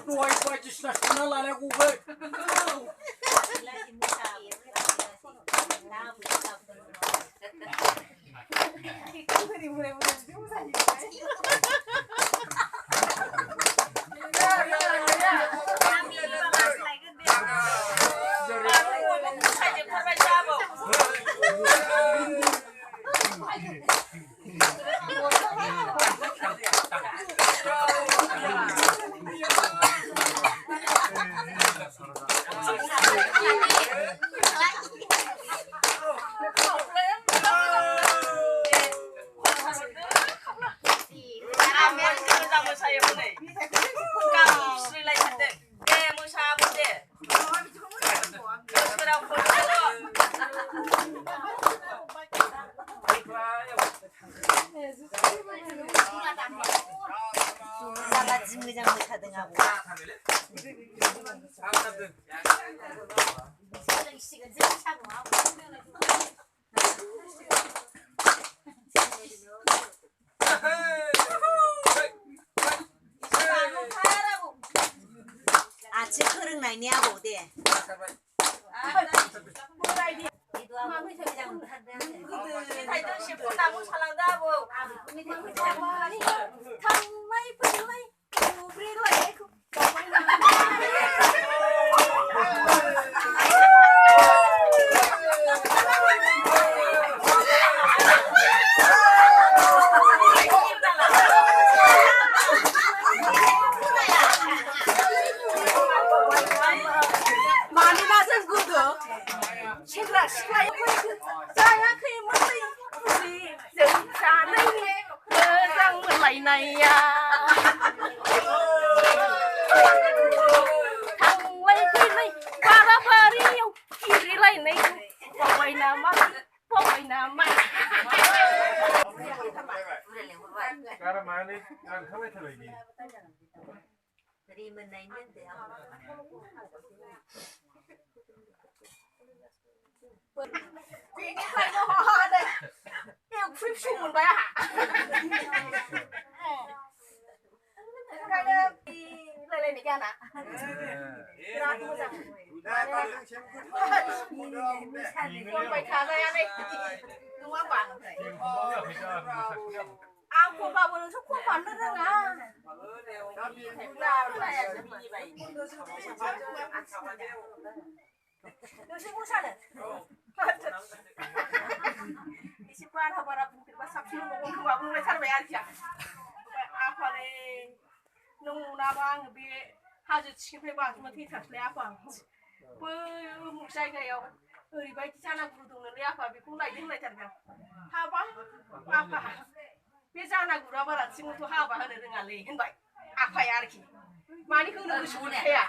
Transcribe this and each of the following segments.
doi बायदिसिना संना लानांगौबो 아침 흐릉나이니 하고 어디? 하주 지금 봐주면 뒤탈래 아빠 뭐 자기가요 우리 바이 자나 부르동네 아빠 비고 나이 나잖아 하바 아빠 비 자나 구라바라 지금도 하바 하는 등알리 henbai 아빠야 이렇게 많이 그는 거 좋대야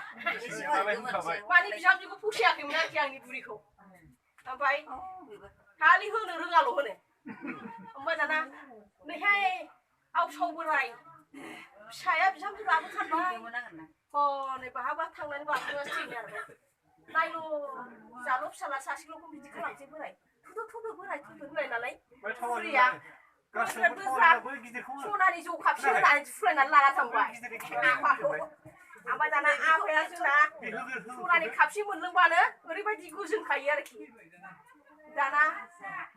많이 비잡지고 푸시야 그냥 그냥 이 부리고 henbai खाली होनो रोङाल' होनो होमबाना नैहाय आवसाव बोराय फिसाया बिहामजो लाबोथारबाय हनै बहाबा थांनानै बाथौआसो आरो नायल' जाल' फिसाला सासेल'खौ बिदि खालामसै बोराय थुदो बोराय थुदो होननाय नालाय बुरैया सनानि जौ खापसे होनानै फुफ्लायनानै लाना थांबाय आफाखौ ओमफ्राय दाना आफाया जोंना सनानि खापसे मोनलोंबानो ओरैबायदि गोजोनखायो आरोखि दाना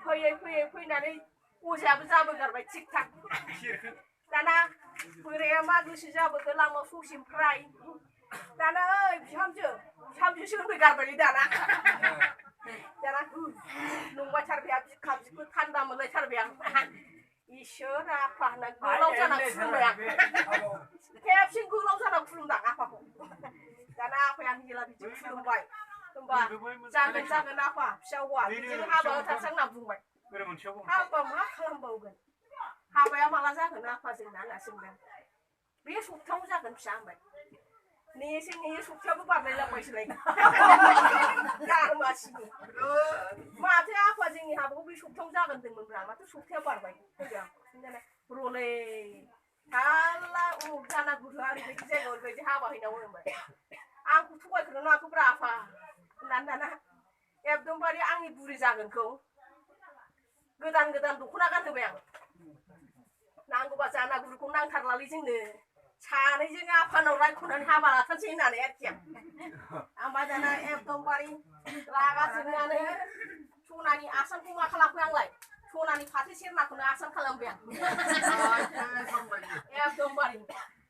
फैनानै अजायाबो जाबोगारबाय थिक थाक दाना बोराया मा गोसो जाबोखो लामा ससेनिफ्राय दाना ओइ बिहामजोसो होनफैगारबायलै दाना नंबायथारबाय आं बिखा बिखो थान्दा मोनलायथारबाय आं इसोर आफा होनना गोलाव जाना खुलुमबाय आं खेबसे गोलाव जाना खुलुमदां आफाखौ दाना आफाया हिला बिदि खुलुमबाय होमबा जागोन आफा फिसा हौवा बिदिनो हाबा होथारसां होनना बुंबाय हाबा मा खालामबावगोन हाबाया माला जागोन आफा जोंना होनना सोंदों बे सप्तायाव जागोन फिसा होनबाय नेयो सप्तायाबो बारलायलांबायसोलाय गारमासिनि माथो आफा जोंनि हाबाखौ बे सप्तायाव जागोन होनदोंमोनब्रा माथो सप्ताया बारबाय होनदों रलै थाल्ला उमुक जाना गुरुआ ओरैबायदि जायगायाव ओरैबायदि हाबा हैनांगौ होनबाय आंखौ थगायखोनो नाङाखैब्रा आफा होननानै दाना एकदमबारे आंनि बुरि जागोनखौ गोदान दख'ना गानहोबाय आं नांगौबा जाना गुरुखौ नांथारलालै जोंनो सानैजों आफानाव रायख'नानै हाबा लाथारसै होननानै आरोखि आं ओमफ्राय दाना एकदमबारे रागा जोंनानै सनानि आसानखौ मा खालामखो आंलाय सनानि फाथो सेरनाखौनो आसान खालामबाय आं एकदमबारे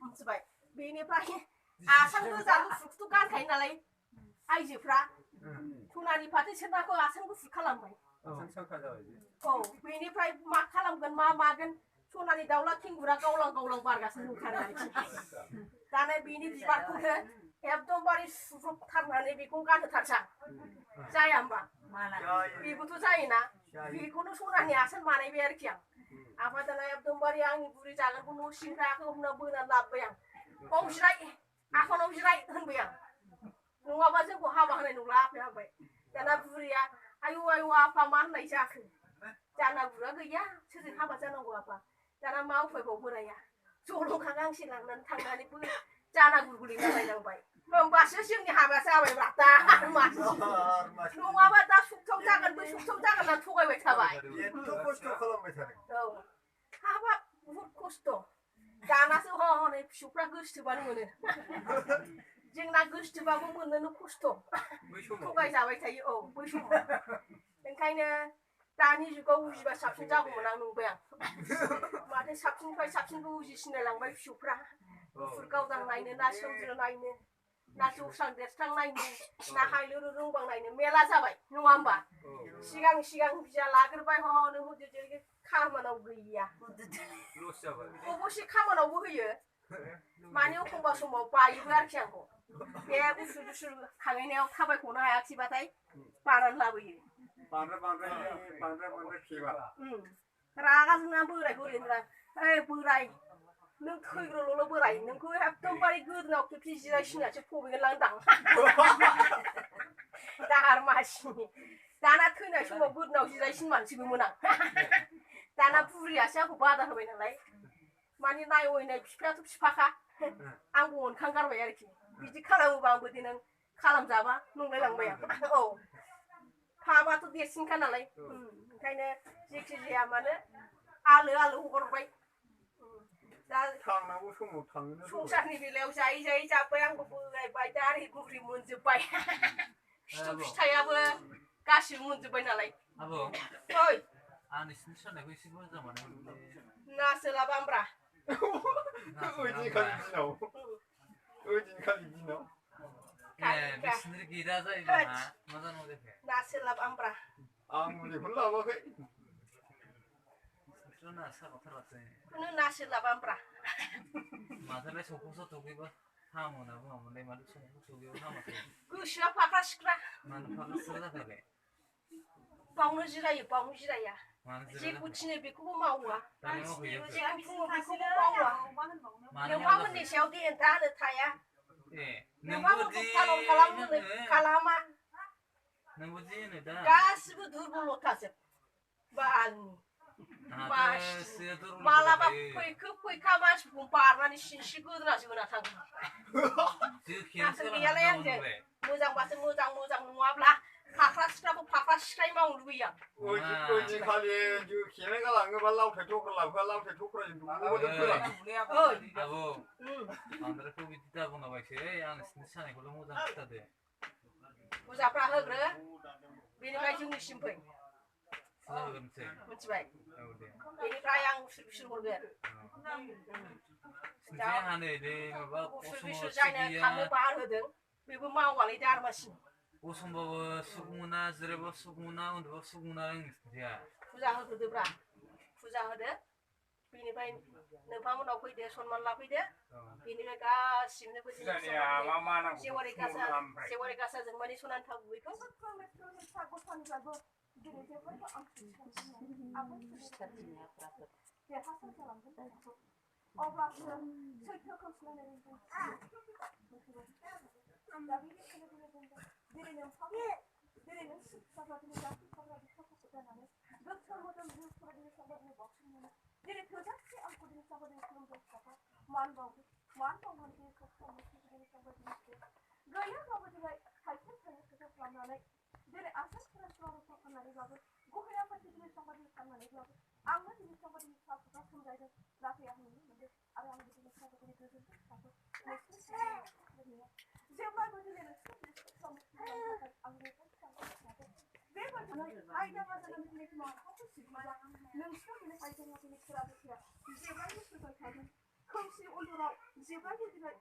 मिथिबाय बेनिफ्राय आसान गोजा गुफुरखौथ' गानखायो नालाय आइजोफ्रा सनानि फाथो सेरनाखौ आसान गुफुर खालामबाय औ बेनिफ्राय मा खालामगोन मा मागोन सनानि दाउला खेंगुरा गावलां गावलां बारगासिनो ओंखारो आरोखि दाना बेनि बिबारखौनो एकदमबारे सुब्रबथारनानै बेखौ गानहोथारसां जाया होमबा बेबोथ' जायोना बेखौनो सनानि आसान बानायबाय आरोखि आं ओमफ्राय दाना एकदमबारे आंनि बुरि जागोनखौ न' सिंनिफ्राय आखाइ हमना बोनानै लाबोबाय आं बाव जिराय आफानाव जिराय होनबाय आं नङाबा जोंखौ हाबा होनाय नंला आफाया होनबाय दाना बुरिया आयु आयु आफा मा होननाय जाखो जानागुरुआ गैया सोरजों हाबा जानांगौ आफा दाना मा उफायबाव बोराया जलंखा गांसे लांनानै थांनानैबो जानागुरुखौ लिंना लायनांबाय होमबासो जोंनि हाबाया जाबायब्रा दा नङाबा दा सप्तायाव जागोन बै सप्तायाव जागोन होनना थगायबाय थाबाय औ हाबा बुहुद खस्थ' दानासो हनै फिसौफ्रा गोसोथोबानो मोनो जोंना गोसोथोबाबो मोननोनो खस्थ' थगायजाबाय थायो औ बै समाव ओंखायनो दानि जुगाव उजिबा साबसिन जागौमोन आं नंबाय आं माथो साबसिननिफ्राय साबसिनबो उजिसिनायलांबाय फिसौफ्रा गुफुर गावदां नायनो ना सोमज्रो नायनो ना जौस्रां देरस्रां नायनो ना हायलो रोंबां नायनो मेला जाबाय नङा होमबा सिगां सिगां बिया लाग्रोबाय हनै हुदुदो खामानाव गैया अबसे खामानावबो होयो माने एखमबा समाव बायोबो आरोखि आंखौ बे उसुर उसुर खाङैनायाव थाबायख'नो हायाखिसैबाथाय बानानै लाबोयो रागा जोंना बोरायखौ ओरैनो ओइ बोराय नों थैग्रोल' बोराय नोंखौ एकदमबारे गोदोनाव खेबसे जिरायसिनासो फबैगोन लांदां दाहार मासिनि दाना थैनाय समाव गोदोनाव जिरायसिनमानसिगौमोन आं दाना बुरियासो आंखौ बादा होबाय नालाय माने नायनाय बिफायाथ' बिफाखा आंबो अनखांगारबाय आरोखि बिदि खालामोबा आंबो देनां खालामजाबा नंलायलांबाय आं औ फाबाथ' देरसिनखा नालाय ओंखायनो जेखि जाया मानो आलो आलो हगारबाय दा थांनांगौ समाव थांनो संसारनि बेलायाव जायै जायै जाबाय आंबो बोरायबाय दारि बुरि मोनजोब्बाय फिथु फिथाइयाबो गासिबो मोनजोब्बाय नालाय ओइ आं नोंसिनि साननायखौ एसे मोजां मोनो ना सोलाबामब्रा ओइदिनखालि दिनाव बिसोर गैया जायोबा मोजां जायाखै ना सोलाबामब्रा आं मुलिखौनो लाबोआखै ना सारथारासै खुनु ना सोलाबामब्रा माथोलाय सौखौसो दुगैबा हामो होनना बुङामोनलाय माथो सौखौ दुगैबा हामाखै गोसोआ फाख्रा सिख्रा मानो फाख्रा सिख्रा जाखोलाय बावनो जिराया जेखौ थिनो बेखौबो मावा जेखौ बुङो बेखौबो मावा नोंहामोननि सायाव देन्था होनो थाया नोंहाबो दखानाव खालामा गासिबो दुरबलथाजोब बालनि मालाबा फैखा मानसिखौ बारनानै सिनस्रि गोदोनासो होना थाङो गैयालाय आंजों मोजांबासो मोजां नङाब्ला फाख्रा सिख्राखौ फाख्रा सिख्रायै मावनो लुबैयो आं ओइदिनखालि जोखेनाय गालाङोबा लावथाय थख्रा लाबोआ लावथाय थख्राजों दुगैबोदों आबौ बांद्रायखौ बिदि दाबुंलाबायसै आं नोंसिनि सानायखौल' मोजां खिथादो फुजाफ्रा होग्रो बेनिफ्राय जोंनिसिम फै मिथिबाय बेनिफ्राय आं उसुर हरगोन उसुर जायनो थांनो बार होदों बेबो मावालै दारमासि गसंबाबो सुख मोना जिरायबाबो सुख मोना उन्दुबाबो सुख मोना फुजा होग्रोदोब्रा फुजा होदो बेनिफ्राय नोंथांमोनाव फैदो सनमान लाफैदो बेनिफ्राय गासिबनोबो जेवारि गासाजों माने सनान थाव गुबैखौ आरो आं बिदिनो सावगारि गोजोनदों दाबो जेब्लाबो दिनै नोंसोरनि आंनि बेबायदिनो आयदा बाजारानो दिनै माबाखौ सिगोन नोंसोर दिनै आयदाया दिनै खेला जेब्लायबो सुगाय थागोन खोमसि उन्दुराव जेब्लायबो दिनै